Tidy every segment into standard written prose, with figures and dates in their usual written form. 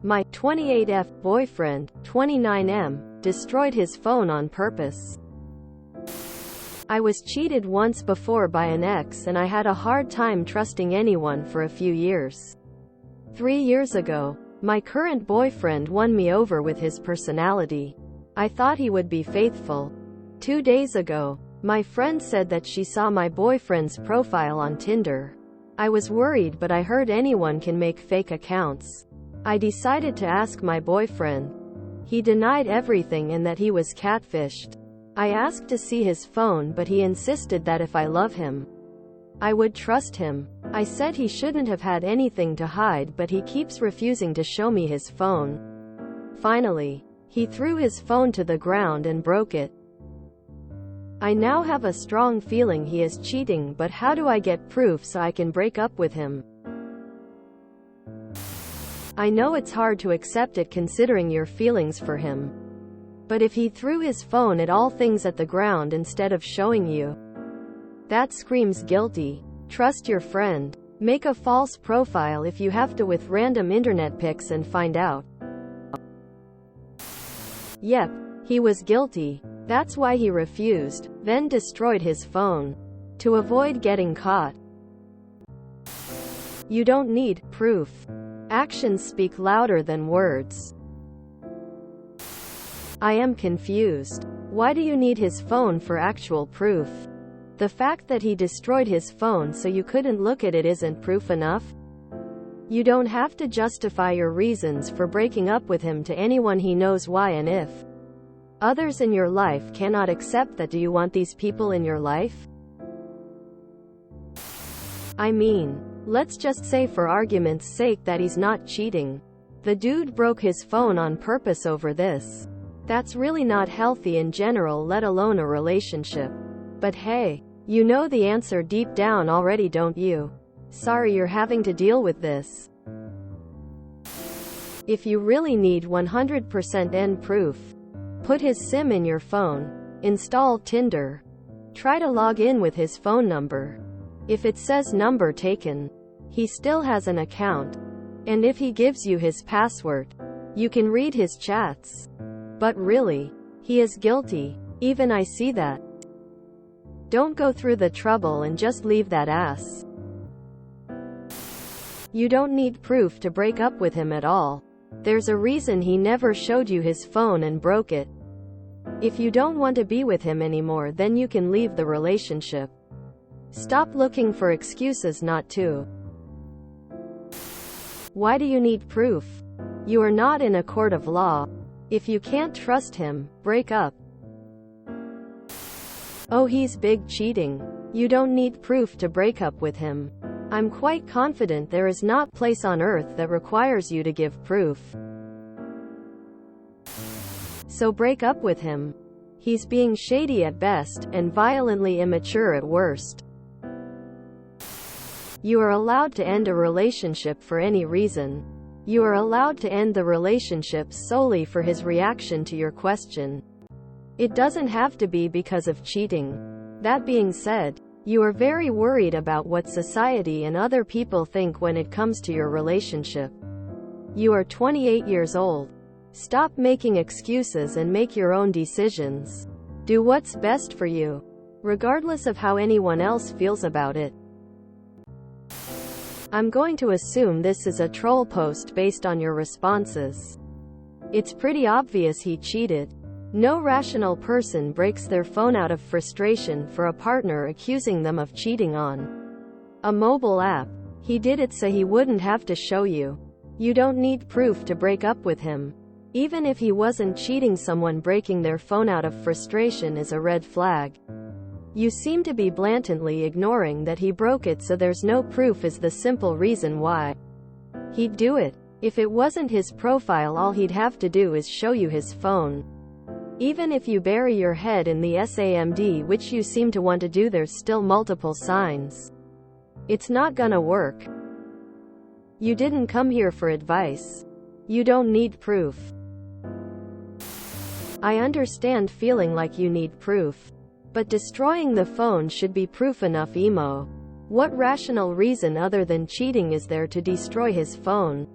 My 28F boyfriend, 29M, destroyed his phone on purpose. I was cheated once before by an ex and I had a hard time trusting anyone for a few years. 3 years ago, my current boyfriend won me over with his personality. I thought he would be faithful. 2 days ago, my friend said that she saw my boyfriend's profile on Tinder. I was worried, but I heard anyone can make fake accounts. I decided to ask my boyfriend. He denied everything and that he was catfished. I asked to see his phone, but he insisted that if I love him, I would trust him. I said he shouldn't have had anything to hide, but he keeps refusing to show me his phone. Finally, he threw his phone to the ground and broke it. I now have a strong feeling he is cheating, but how do I get proof so I can break up with him? I know it's hard to accept it considering your feelings for him. But if he threw his phone at all things at the ground instead of showing you, that screams guilty. Trust your friend. Make a false profile if you have to with random internet pics and find out. Yep, he was guilty. That's why he refused, then destroyed his phone. To avoid getting caught. You don't need proof. Actions speak louder than words. I am confused. Why do you need his phone for actual proof? The fact that he destroyed his phone so you couldn't look at it isn't proof enough? You don't have to justify your reasons for breaking up with him to anyone. He knows why, and if others in your life cannot accept that, do you want these people in your life? I mean, let's just say for argument's sake that he's not cheating. The dude broke his phone on purpose over this. That's really not healthy in general, let alone a relationship. But hey, you know the answer deep down already, don't you? Sorry you're having to deal with this. If you really need 100% end proof, put his SIM in your phone, install Tinder, try to log in with his phone number. If it says number taken, he still has an account. And if he gives you his password, you can read his chats. But really, he is guilty. Even I see that. Don't go through the trouble and just leave that ass. You don't need proof to break up with him at all. There's a reason he never showed you his phone and broke it. If you don't want to be with him anymore, then you can leave the relationship. Stop looking for excuses not to. Why do you need proof? You are not in a court of law. If you can't trust him, break up. Oh, he's big cheating. You don't need proof to break up with him. I'm quite confident there is not a place on earth that requires you to give proof. So break up with him. He's being shady at best, and violently immature at worst. You are allowed to end a relationship for any reason. You are allowed to end the relationship solely for his reaction to your question. It doesn't have to be because of cheating. That being said, you are very worried about what society and other people think when it comes to your relationship. You are 28 years old. Stop making excuses and make your own decisions. Do what's best for you, regardless of how anyone else feels about it. I'm going to assume this is a troll post based on your responses. It's pretty obvious he cheated. No rational person breaks their phone out of frustration for a partner accusing them of cheating on a mobile app. He did it so he wouldn't have to show you. You don't need proof to break up with him. Even if he wasn't cheating, someone breaking their phone out of frustration is a red flag. You seem to be blatantly ignoring that he broke it, so there's no proof is the simple reason why he'd do it. If it wasn't his profile, all he'd have to do is show you his phone. Even if you bury your head in the SAMD, which you seem to want to do, there's still multiple signs. It's not gonna work. You didn't come here for advice. You don't need proof. I understand feeling like you need proof. But destroying the phone should be proof enough, emo. What rational reason other than cheating is there to destroy his phone?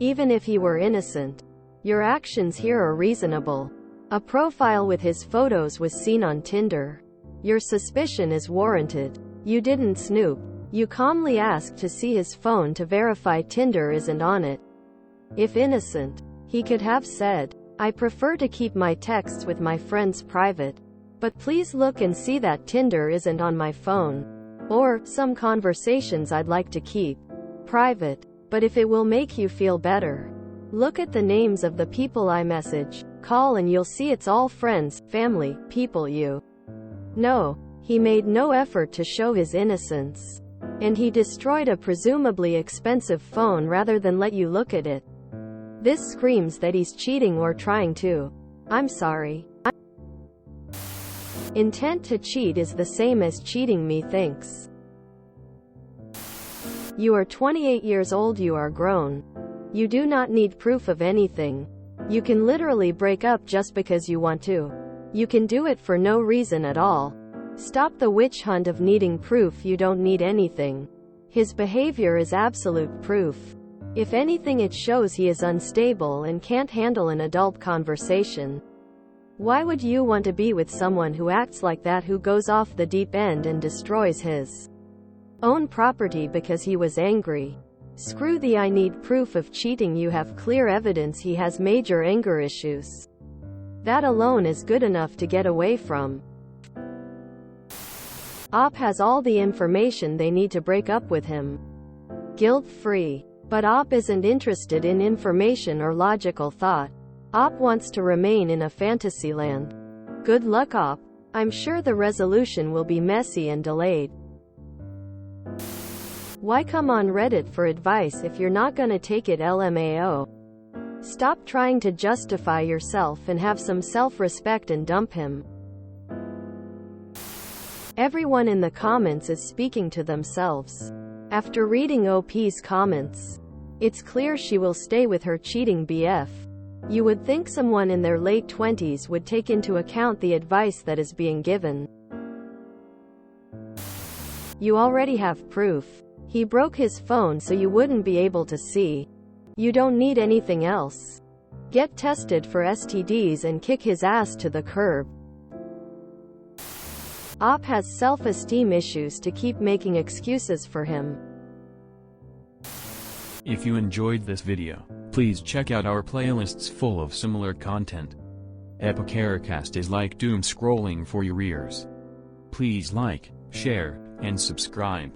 Even if he were innocent, your actions here are reasonable. A profile with his photos was seen on Tinder. Your suspicion is warranted. You didn't snoop. You calmly asked to see his phone to verify Tinder isn't on it. If innocent, he could have said, "I prefer to keep my texts with my friends private, but please look and see that Tinder isn't on my phone." Or, "Some conversations I'd like to keep private, but if it will make you feel better, look at the names of the people I message, call, and you'll see it's all friends, family, people you know." He made no effort to show his innocence. And he destroyed a presumably expensive phone rather than let you look at it. This screams that he's cheating or trying to. I'm sorry. Intent to cheat is the same as cheating, methinks. You are 28 years old, you are grown. You do not need proof of anything. You can literally break up just because you want to. You can do it for no reason at all. Stop the witch hunt of needing proof. You don't need anything. His behavior is absolute proof. If anything, it shows he is unstable and can't handle an adult conversation. Why would you want to be with someone who acts like that, who goes off the deep end and destroys his own property because he was angry? Screw the "I need proof" of cheating. You have clear evidence he has major anger issues. That alone is good enough to get away from. Op has all the information they need to break up with him. Guilt-free. But Op isn't interested in information or logical thought. Op wants to remain in a fantasy land. Good luck, Op. I'm sure the resolution will be messy and delayed. Why come on Reddit for advice if you're not gonna take it? LMAO. Stop trying to justify yourself and have some self-respect and dump him. Everyone in the comments is speaking to themselves. After reading OP's comments, it's clear she will stay with her cheating BF. You would think someone in their late 20s would take into account the advice that is being given. You already have proof. He broke his phone so you wouldn't be able to see. You don't need anything else. Get tested for STDs and kick his ass to the curb. Op has self-esteem issues to keep making excuses for him. If you enjoyed this video, please check out our playlists full of similar content. Epicaricast is like doom scrolling for your ears. Please like, share, and subscribe.